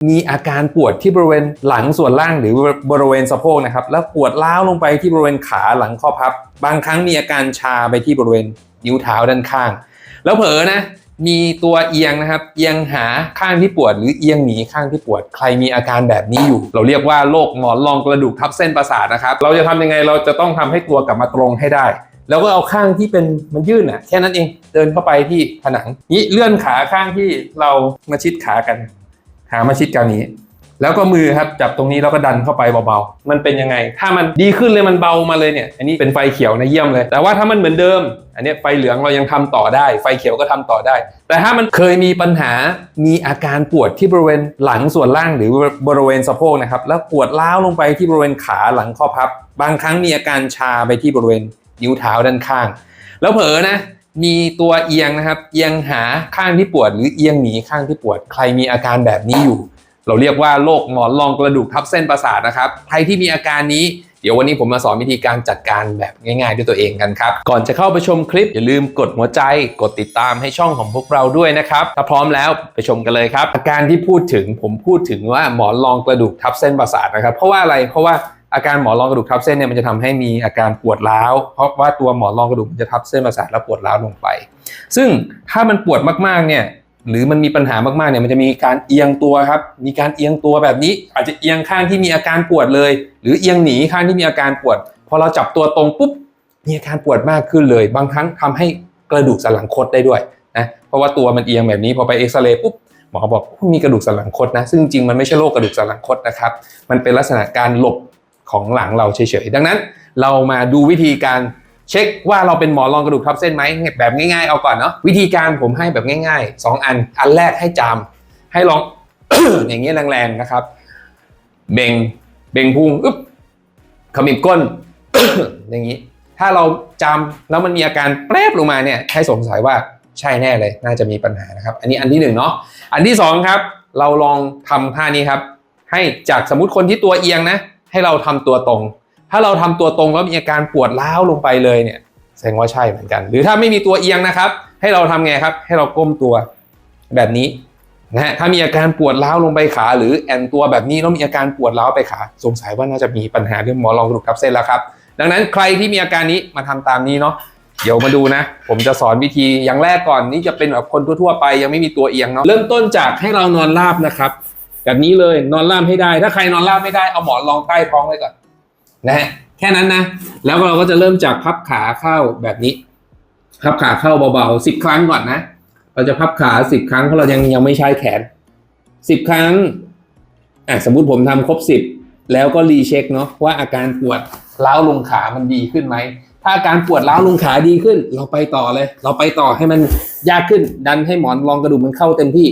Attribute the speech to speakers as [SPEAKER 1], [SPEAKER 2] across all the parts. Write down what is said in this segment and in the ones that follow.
[SPEAKER 1] มีอาการปวดที่บริเวณหลังส่วนล่างหรือบริเวณสะโพกนะครับแล้วปวดล้าวลงไปที่บริเวณขาหลังข้อพับบางครั้งมีอาการชาไปที่บริเวณนิ้วเท้าด้านข้างแล้วเผลอนะมีตัวเอียงนะครับเอียงหาข้างที่ปวดหรือเอียงหนีข้างที่ปวดใครมีอาการแบบนี้อยู่เราเรียกว่าโรคหมอนรองกระดูกทับเส้นประสาทนะครับเราจะทำยังไงเราจะต้องทำให้ตัวกลับมาตรงให้ได้แล้วก็เอาข้างที่เป็นมันยื่นอ่ะแค่นั้นเองเดินเข้าไปที่ผนังนี้เลื่อนขาข้างที่เรามาชิดขากันขามาชิดกันนี้แล้วก็มือครับจับตรงนี้แล้วก็ดันเข้าไปเบาๆมันเป็นยังไงถ้ามันดีขึ้นเลยมันเบามาเลยเนี่ยอันนี้เป็นไฟเขียวนะเยี่ยมเลยแต่ว่าถ้ามันเหมือนเดิมอันนี้ไฟเหลืองเรายังทำต่อได้ไฟเขียวก็ทำต่อได้แต่ถ้ามันเคยมีปัญหามีอาการปวดที่บริเวณหลังส่วนล่างหรือบริเวณสะโพกนะครับแล้วปวดล้าวลงไปที่บริเวณขาหลังข้อพับบางครั้งมีอาการชาไปที่บริเวณนิ้วเท้าด้านข้างแล้วเผลอนะมีตัวเอียงนะครับเอียงหาข้างที่ปวดหรือเอียงหนีข้างที่ปวดใครมีอาการแบบนี้อยู่เราเรียกว่าโรคหมอนรองกระดูกทับเส้นประสาทนะครับใครที่มีอาการนี้เดี๋ยววันนี้ผมมาสอนวิธีการจัดการแบบง่ายๆด้วยตัวเองกันครับก่อนจะเข้าไปชมคลิปอย่าลืมกดหัวใจกดติดตามให้ช่องของพวกเราด้วยนะครับถ้าพร้อมแล้วไปชมกันเลยครับอาการที่พูดถึงผมพูดถึงว่าหมอนรองกระดูกทับเส้นประสาทนะครับเพราะว่าอะไรเพราะว่าอาการหมอนรองกระดูกทับเส้นเนี่ยมันจะทำให้มีอาการปวดร้าวเพราะว่าตัวหมอนรองกระดูกมันจะทับเส้นประสาทแล้วปวดร้าวลงไปซึ่งถ้ามันปวดมากๆเนี่ยหรือมันมีปัญหามากๆเนี่ยมันจะมีการเอียงตัวครับมีการเอียงตัวแบบนี้อาจจะเอียงข้างที่มีอาการปวดเลยหรือเอียงหนีข้างที่มีอาการปวดพอเราจับตัวตรงปุ๊บมีอาการปวดมากขึ้นเลยบางครั้งทำให้กระดูกสันหลังคดได้ด้วยนะเพราะว่าตัวมันเอียงแบบนี้พอไปเอ็กซเรย์ปุ๊บหมอบอกมีกระดูกสันหลังคดนะซึ่งจริงมันไม่ใช่โรคกระดูกสันหลังคดนะครับมันเป็นลักษณะการหลบของหลังเราเฉยๆดังนั้นเรามาดูวิธีการเช็คว่าเราเป็นหมอนรองกระดูกทับเส้นไหมแบบง่ายๆเอาก่อนเนาะวิธีการผมให้แบบง่ายๆ2อันแรกให้จำให้ลอง อย่างนี้แรงๆนะครับเบ่งพุงขมิบก้น อย่างนี้ถ้าเราจำแล้วมันมีอาการแปรบลงมาเนี่ยให้สงสัยว่าใช่แน่เลยน่าจะมีปัญหานะครับอันนี้อันที่1เนาะอันที่2ครับเราลองทำท่านี้ครับให้จากสมมุติคนที่ตัวเอียงนะให้เราทำตัวตรงถ้าเราทำตัวตรงแล้วมีอาการปวดร้าวลงไปเลยเนี่ยแสดงว่าใช่เหมือนกันหรือถ้าไม่มีตัวเอียงนะครับให้เราทำไงครับให้เราก้มตัวแบบนี้นะฮะถ้ามีอาการปวดร้าวลงไปขาหรือแอนตัวแบบนี้แล้วมีอาการปวดร้าวไปขาสงสัยว่าน่าจะมีปัญหาเรื่องหมอนรองกระดูกทับเส้นแล้วครับดังนั้นใครที่มีอาการนี้มาทำตามนี้เนาะเดี๋ยวมาดูนะผมจะสอนวิธีอย่างแรกก่อนนี่จะเป็นแบบคนทั่วๆไปยังไม่มีตัวเอียงเนาะเริ่มต้นจากให้เรานอนราบนะครับแบบนี้เลยนอนราบให้ได้ถ้าใครนอนราบไม่ได้เอาหมอนรองใต้ท้องไว้ก่อนนะฮะแค่นั้นนะแล้วเราก็จะเริ่มจากพับขาเข้าแบบนี้พับขาเข้าเบาๆ10 ครั้งก่อนนะเราจะพับขา10 ครั้งเพราะเรายังไม่ใช้แขน10 ครั้งสมมุติผมทำครบ10แล้วก็รีเช็คเนาะว่าอาการปวดร้าวลงขามันดีขึ้นไหมถ้าอาการปวดร้าวลงขาดีขึ้นเราไปต่อเลยเราไปต่อให้มันยากขึ้นดันให้หมอนรองกระดูกมันเข้าเต็มที่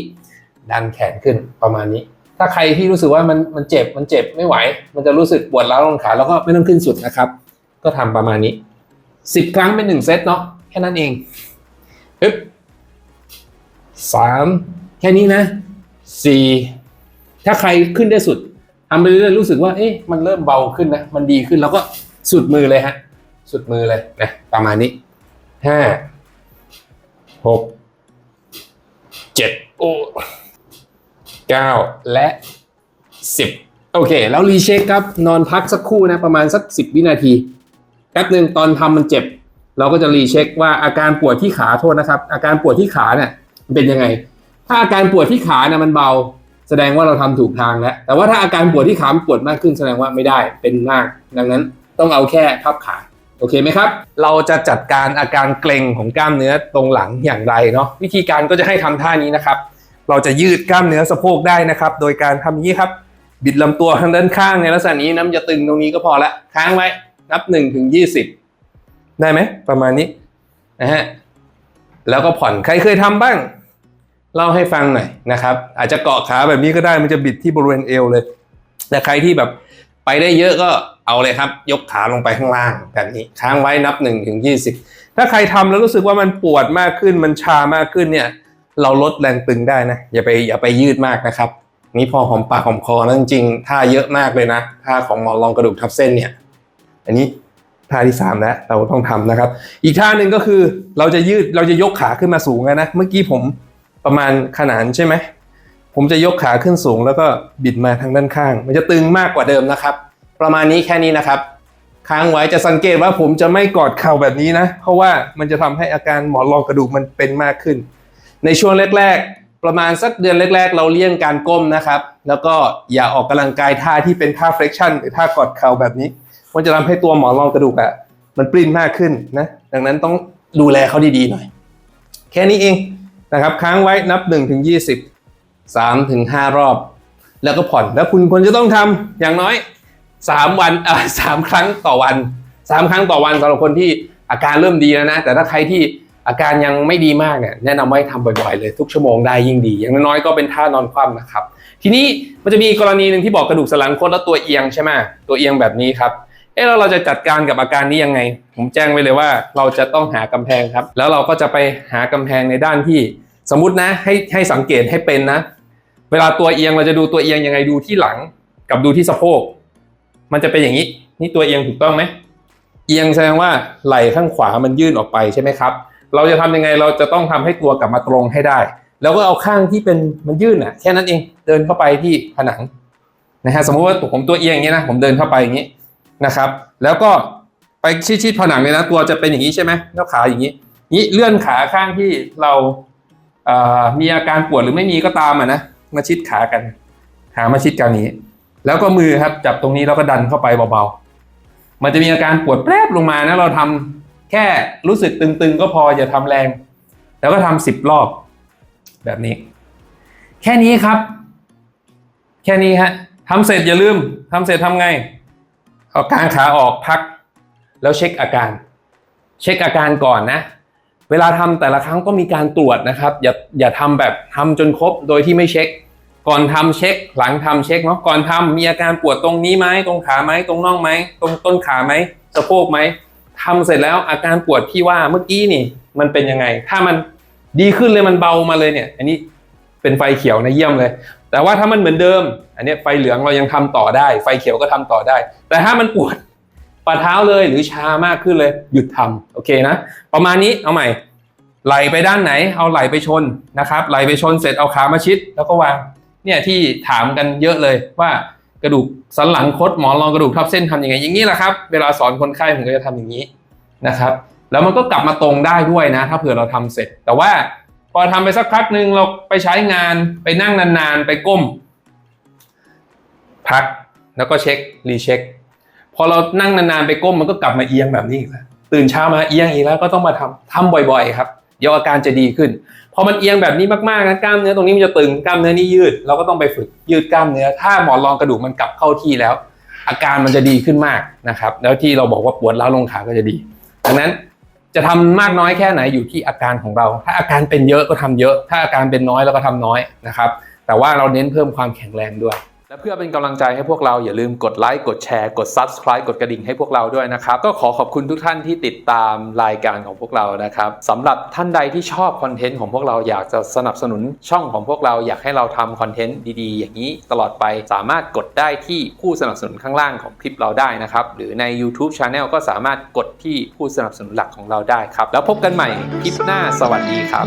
[SPEAKER 1] ดันแขนขึ้นประมาณนี้ถ้าใครที่รู้สึกว่ามันเจ็บไม่ไหวมันจะรู้สึกปวดร้าวลงขาแล้วก็ไม่ต้องขึ้นสุดนะครับก็ทำประมาณนี้10 ครั้งเป็น1 เซตเนาะแค่นั้นเอง3แค่นี้นะ4ถ้าใครขึ้นได้สุดทำไปเรื่อยๆรู้สึกว่าเอ๊ะมันเริ่มเบาขึ้นนะมันดีขึ้นแล้วก็สุดมือเลยฮะสุดมือเลยนะประมาณนี้5 6 7 9และ10โอเคแล้วรีเช็คครับนอนพักสักครู่นะประมาณสัก10 วินาทีแป๊บนึงตอนทำมันเจ็บเราก็จะรีเช็คว่าอาการปวดที่ขาโทษนะครับอาการปวดที่ขาเนี่ยมันเป็นยังไงถ้าอาการปวดที่ขาเนี่ยมันเบาแสดงว่าเราทำถูกทางแล้วแต่ว่าถ้าอาการปวดที่ขาปวดมากขึ้นแสดงว่าไม่ได้เป็นมากดังนั้นต้องเอาแค่พับขาโอเคไหมครับเราจะจัดการอาการเกร็งของกล้ามเนื้อตรงหลังอย่างไรเนาะวิธีการก็จะให้ทำท่านี้นะครับเราจะยืดกล้ามเนื้อสะโพกได้นะครับโดยการทำอย่างนี้ครับบิดลำตัวทางด้านข้างในลักษณะนี้น้ำจะตึงตรงนี้ก็พอละค้างไว้นับ1 ถึง 20ได้ไหมประมาณนี้นะฮะแล้วก็ผ่อนใครเคยทำบ้างเล่าให้ฟังหน่อยนะครับอาจจะเกาะขาแบบนี้ก็ได้มันจะบิดที่บริเวณเอวเลยแต่ใครที่แบบไปได้เยอะก็เอาเลยครับยกขาลงไปข้างล่างแบบนี้ค้างไว้นับ1 ถึง 20ถ้าใครทำแล้วรู้สึกว่ามันปวดมากขึ้นมันชามากขึ้นเนี่ยเราลดแรงตึงได้นะอย่าไปยืดมากนะครับนี่พอหอมปากหอมคอแล้วจริงๆท่าเยอะมากเลยนะท่าของหมอนรองกระดูกทับเส้นเนี่ยอันนี้ท่าที่3แล้วเราต้องทำนะครับอีกท่าหนึ่งก็คือเราจะยกขาขึ้นมาสูงนะเมื่อกี้ผมประมาณขนานใช่ไหมผ ผมจะยกขาขึ้นสูงแล้วก็บิดมาทางด้านข้างมันจะตึงมากกว่าเดิมนะครับประมาณนี้แค่นี้นะครับค้างไว้จะสังเกตว่าผมจะไม่กอดเข่าแบบนี้นะเพราะว่ามันจะทำให้อาการหมอนรองกระดูกมันเป็นมากขึ้นในช่วงแรกๆประมาณสักเดือนแรกๆเราเลี่ยงการก้มนะครับแล้วก็อย่าออกกำลังกายท่าที่เป็นท่า flexion หรือท่ากอดเข่าแบบนี้มันจะทำให้ตัวหมอนรองกระดูกมันปริ้นมากขึ้นนะดังนั้นต้องดูแลเขาดีๆหน่อยแค่นี้เองนะครับค้างไว้นับ1 ถึง 20 3 ถึง 5 รอบแล้วก็ผ่อนแล้วคุณควรจะต้องทำอย่างน้อย3 วัน3 ครั้งต่อวัน3 ครั้งต่อวันสำหรับคนที่อาการเริ่มดีแล้วนะแต่ถ้าใครที่อาการยังไม่ดีมากเนี่ยแนะนำให้ทำบ่อยๆเลยทุกชั่วโมงได้ยิ่งดีอย่างน้อยๆก็เป็นท่านอนคว่ำนะครับทีนี้มันจะมีกรณีหนึ่งที่บอกกระดูกสันหลังคดแล้วตัวเอียงใช่ไหมตัวเอียงแบบนี้ครับแล้วเราจะจัดการกับอาการนี้ยังไงผมแจ้งไว้เลยว่าเราจะต้องหากำแพงครับแล้วเราก็จะไปหากำแพงในด้านที่สมมุตินะให้สังเกตให้เป็นนะเวลาตัวเอียงเราจะดูตัวเอียงยังไงดูที่หลังกับดูที่สะโพกมันจะเป็นอย่างนี้นี่ตัวเอียงถูกต้องไหมเอียงแสดงว่าไหล่ข้างขวามันยื่นออกไปใช่ไหมครับเราจะทำยังไงเราจะต้องทำให้ตัวกลับมาตรงให้ได้แล้วก็เอาข้างที่เป็นมันยื่นแค่นั้นเองเดินเข้าไปที่ผนังนะฮะสมมติว่าผมตัวเอียงอย่างนี้นะผมเดินเข้าไปอย่างนี้นะครับแล้วก็ไปชิดผนังเลยนะตัวจะเป็นอย่างนี้ใช่ไหมแล้วขาอย่างนี้เลื่อนขาข้างที่เรามีอาการปวดหรือไม่มีก็ตามนะมาชิดขากันขามาชิดกันนี้แล้วก็มือครับจับตรงนี้แล้วก็ดันเข้าไปเบาๆมันจะมีอาการปวดแป๊บลงมานะเราทำแค่รู้สึกตึงๆก็พออย่าทำแรงแล้วก็ทำ10 รอบแบบนี้แค่นี้ครับแค่นี้ฮะทำเสร็จอย่าลืมทำเสร็จทำไงเอากางขาออกพักแล้วเช็คอาการก่อนนะเวลาทำแต่ละครั้งก็มีการตรวจนะครับอย่าทำแบบทำจนครบโดยที่ไม่เช็คก่อนทำเช็คหลังทำเช็คเนาะก่อนทำมีอาการปวดตรงนี้ไหมตรงขาไหมตรงน่องไหมตรงต้นขาไหมสะโพกไหมทำเสร็จแล้วอาการปวดที่ว่าเมื่อกี้นี่มันเป็นยังไงถ้ามันดีขึ้นเลยมันเบามาเลยเนี่ยอันนี้เป็นไฟเขียวนะเยี่ยมเลยแต่ว่าถ้ามันเหมือนเดิมอันนี้ไฟเหลืองเรายังทำต่อได้ไฟเขียวก็ทำต่อได้แต่ถ้ามันปวดฝ่าเท้าเลยหรือชามากขึ้นเลยหยุดทำโอเคนะประมาณนี้เอาใหม่ไหลไปด้านไหนเอาไหลไปชนนะครับไหลไปชนเสร็จเอาขามาชิดแล้วก็วางเนี่ยที่ถามกันเยอะเลยว่ากระดูกสันหลังคดหมอนรองกระดูกทับเส้นทำยังไงอย่างนี้แหละครับเวลาสอนคนไข้ผมก็จะทำอย่างนี้นะครับแล้วมันก็กลับมาตรงได้ด้วยนะถ้าเผื่อเราทำเสร็จแต่ว่าพอทำไปสักพักหนึ่งเราไปใช้งานไปนั่งนานๆไปก้มพักแล้วก็เช็ครีเช็คพอเรานั่งนานๆไปก้มมันก็กลับมาเอียงแบบนี้อีกแล้วตื่นเช้ามาเอียงอีกแล้วก็ต้องมาทำบ่อยๆครับเดี๋ยวอาการจะดีขึ้นพอมันเอียงแบบนี้มากๆนะกล้ามเนื้อตรงนี้มันจะตึงกล้ามเนื้อนี่ยืดเราก็ต้องไปฝึกยืดกล้ามเนื้อถ้าหมอนรองกระดูกมันกลับเข้าที่แล้วอาการมันจะดีขึ้นมากนะครับแล้วที่เราบอกว่าปวดร้าวลงขาก็จะดีดังนั้นจะทำมากน้อยแค่ไหนอยู่ที่อาการของเราถ้าอาการเป็นเยอะก็ทำเยอะถ้าอาการเป็นน้อยเราก็ทำน้อยนะครับแต่ว่าเราเน้นเพิ่มความแข็งแรงด้วยและเพื่อเป็นกำลังใจให้พวกเราอย่าลืมกดไลค์กดแชร์กด Subscribe กดกระดิ่งให้พวกเราด้วยนะครับก็ขอบคุณทุกท่านที่ติดตามรายการของพวกเรานะครับสำหรับท่านใดที่ชอบคอนเทนต์ของพวกเราอยากจะสนับสนุนช่องของพวกเราอยากให้เราทำคอนเทนต์ดีๆอย่างนี้ตลอดไปสามารถกดได้ที่ผู้สนับสนุนข้างล่างของคลิปเราได้นะครับหรือใน YouTube Channel ก็สามารถกดที่ผู้สนับสนุนหลักของเราได้ครับแล้วพบกันใหม่คลิปหน้าสวัสดีครับ